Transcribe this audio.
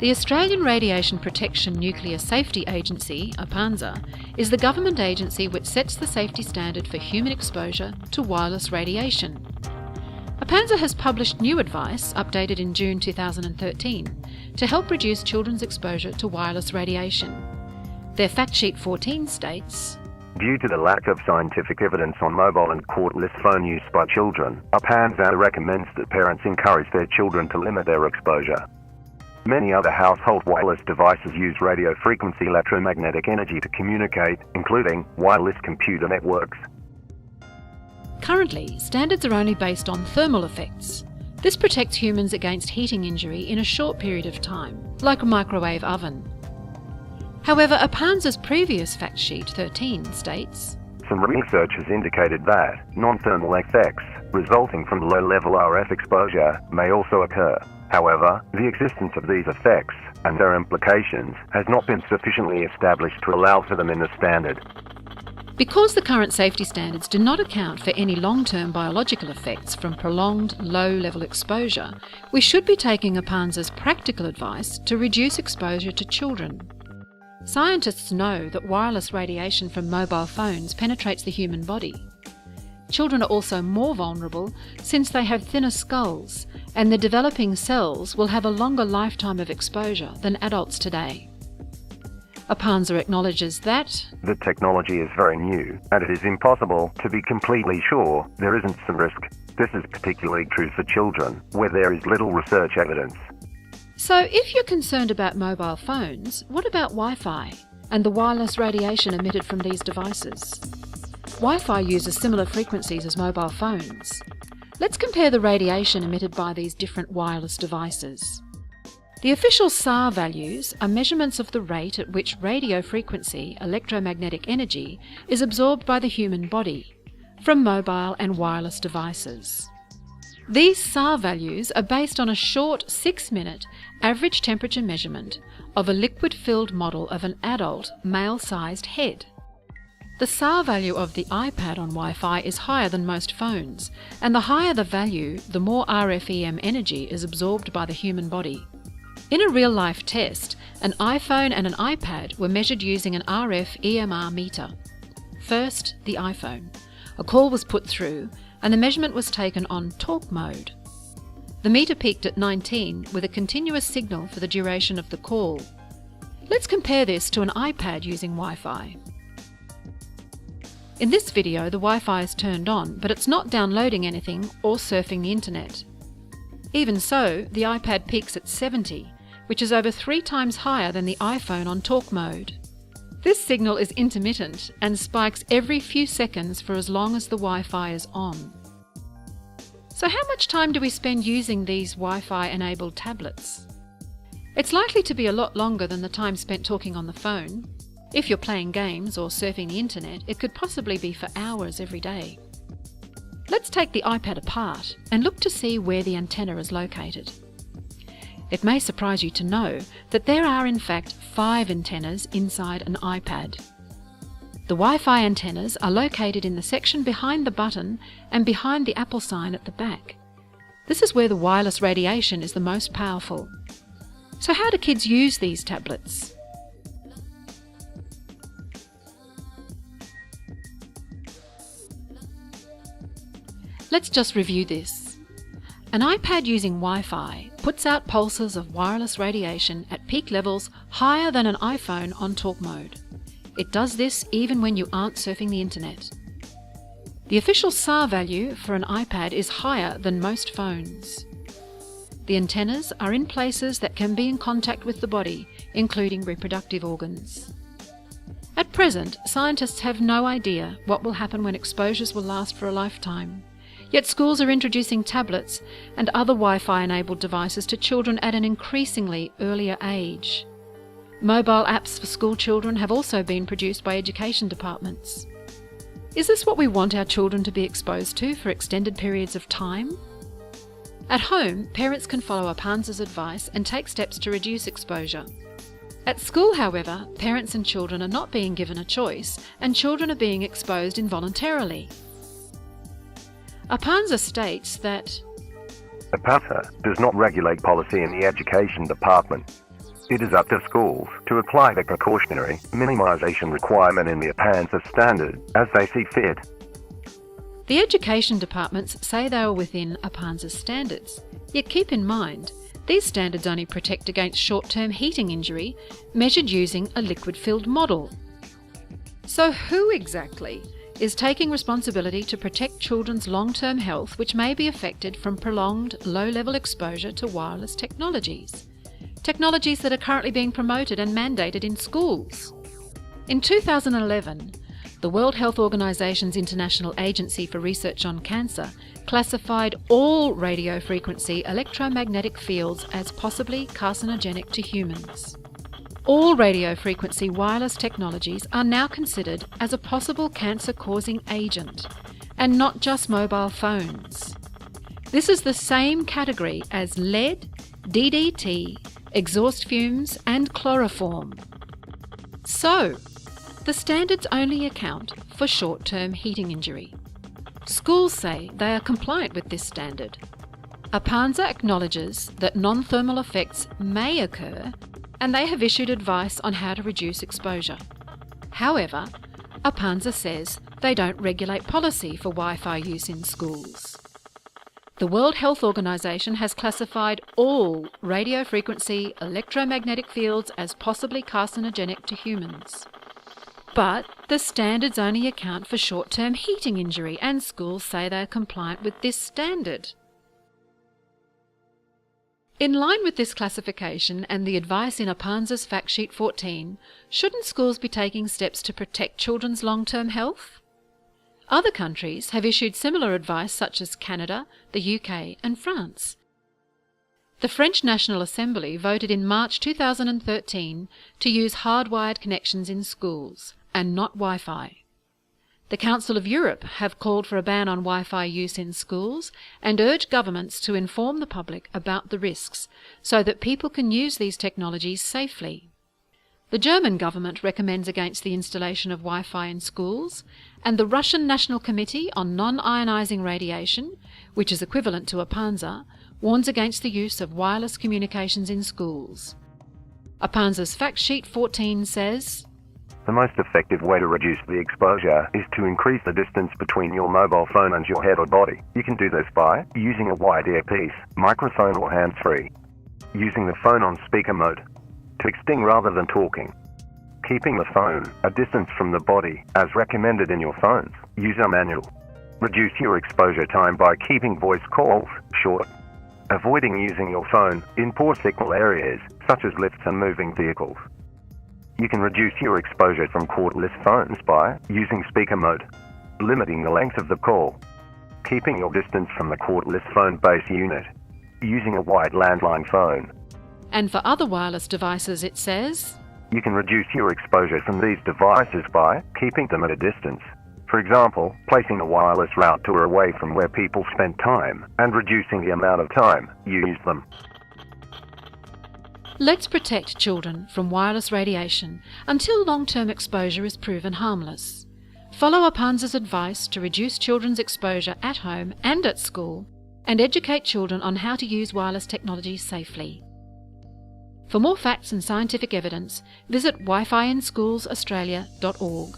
The Australian Radiation Protection Nuclear Safety Agency, ARPANSA, is the government agency which sets the safety standard for human exposure to wireless radiation. ARPANSA has published new advice, updated in June 2013, to help reduce children's exposure to wireless radiation. Their Factsheet 14 states, due to the lack of scientific evidence on mobile and cordless phone use by children, ARPANSA recommends that parents encourage their children to limit their exposure. Many other household wireless devices use radio frequency electromagnetic energy to communicate, including wireless computer networks. Currently, standards are only based on thermal effects. This protects humans against heating injury in a short period of time, like a microwave oven. However, ARPANSA's previous Factsheet 13 states, some research has indicated that non-thermal effects resulting from low-level RF exposure may also occur. However, the existence of these effects and their implications has not been sufficiently established to allow for them in the standard. Because the current safety standards do not account for any long-term biological effects from prolonged low-level exposure, we should be taking ARPANSA's practical advice to reduce exposure to children. Scientists know that wireless radiation from mobile phones penetrates the human body. Children are also more vulnerable since they have thinner skulls, and their developing cells will have a longer lifetime of exposure than adults today. ARPANSA acknowledges that the technology is very new, and it is impossible to be completely sure there isn't some risk. This is particularly true for children, where there is little research evidence. So if you're concerned about mobile phones, what about Wi-Fi and the wireless radiation emitted from these devices? Wi-Fi uses similar frequencies as mobile phones. Let's compare the radiation emitted by these different wireless devices. The official SAR values are measurements of the rate at which radio frequency, electromagnetic energy, is absorbed by the human body from mobile and wireless devices. These SAR values are based on a short 6-minute average temperature measurement of a liquid-filled model of an adult male-sized head. The SAR value of the iPad on Wi-Fi is higher than most phones, and the higher the value, the more RF-EM energy is absorbed by the human body. In a real-life test, an iPhone and an iPad were measured using an RF EMR meter. First, the iPhone. A call was put through, and the measurement was taken on talk mode. The meter peaked at 19 with a continuous signal for the duration of the call. Let's compare this to an iPad using Wi-Fi. In this video, the Wi-Fi is turned on, but it's not downloading anything or surfing the internet. Even so, the iPad peaks at 70, which is over 3 times higher than the iPhone on talk mode. This signal is intermittent and spikes every few seconds for as long as the Wi-Fi is on. So how much time do we spend using these Wi-Fi enabled tablets? It's likely to be a lot longer than the time spent talking on the phone. If you're playing games or surfing the internet, it could possibly be for hours every day. Let's take the iPad apart and look to see where the antenna is located. It may surprise you to know that there are in fact 5 antennas inside an iPad. The Wi-Fi antennas are located in the section behind the button and behind the Apple sign at the back. This is where the wireless radiation is the most powerful. So how do kids use these tablets? Let's just review this. An iPad using Wi-Fi puts out pulses of wireless radiation at peak levels higher than an iPhone on talk mode. It does this even when you aren't surfing the internet. The official SAR value for an iPad is higher than most phones. The antennas are in places that can be in contact with the body, including reproductive organs. At present, scientists have no idea what will happen when exposures will last for a lifetime. Yet schools are introducing tablets and other Wi-Fi enabled devices to children at an increasingly earlier age. Mobile apps for school children have also been produced by education departments. Is this what we want our children to be exposed to for extended periods of time? At home, parents can follow ARPANSA's advice and take steps to reduce exposure. At school, however, parents and children are not being given a choice, and children are being exposed involuntarily. ARPANSA states that ARPANSA does not regulate policy in the education department. It is up to schools to apply the precautionary minimization requirement in the ARPANSA standard as they see fit. The education departments say they are within ARPANSA standards, yet keep in mind, these standards only protect against short-term heating injury measured using a liquid-filled model. So who exactly is taking responsibility to protect children's long-term health which may be affected from prolonged low-level exposure to wireless technologies? Technologies that are currently being promoted and mandated in schools. In 2011, the World Health Organization's International Agency for Research on Cancer classified all radio frequency electromagnetic fields as possibly carcinogenic to humans. All radio frequency wireless technologies are now considered as a possible cancer-causing agent, and not just mobile phones. This is the same category as lead, DDT, exhaust fumes and chloroform. So, the standards only account for short-term heating injury. Schools say they are compliant with this standard. ARPANSA acknowledges that non-thermal effects may occur, and they have issued advice on how to reduce exposure. However, ARPANSA says they don't regulate policy for Wi-Fi use in schools. The World Health Organization has classified all radio frequency electromagnetic fields as possibly carcinogenic to humans. But the standards only account for short-term heating injury, and schools say they are compliant with this standard. In line with this classification and the advice in ARPANSA's Factsheet 14, shouldn't schools be taking steps to protect children's long-term health? Other countries have issued similar advice, such as Canada, the UK and France. The French National Assembly voted in March 2013 to use hardwired connections in schools and not Wi-Fi. The Council of Europe have called for a ban on Wi-Fi use in schools and urge governments to inform the public about the risks so that people can use these technologies safely. The German government recommends against the installation of Wi-Fi in schools, and the Russian National Committee on Non-Ionizing Radiation, which is equivalent to ARPANSA, warns against the use of wireless communications in schools. ARPANSA's Factsheet 14 says, The most effective way to reduce the exposure is to increase the distance between your mobile phone and your head or body. You can do this by using a wired earpiece, microphone or hands-free, using the phone on speaker mode, texting rather than talking, keeping the phone a distance from the body as recommended in your phone's user manual. Reduce your exposure time by keeping voice calls short, avoiding using your phone in poor signal areas such as lifts and moving vehicles. You can reduce your exposure from cordless phones by using speaker mode, limiting the length of the call, keeping your distance from the cordless phone base unit, using a wired landline phone. And for other wireless devices it says, You can reduce your exposure from these devices by keeping them at a distance. For example, placing a wireless router away from where people spend time and reducing the amount of time you use them. Let's protect children from wireless radiation until long-term exposure is proven harmless. Follow ARPANSA's advice to reduce children's exposure at home and at school, and educate children on how to use wireless technology safely. For more facts and scientific evidence, visit wifiinschoolsaustralia.org.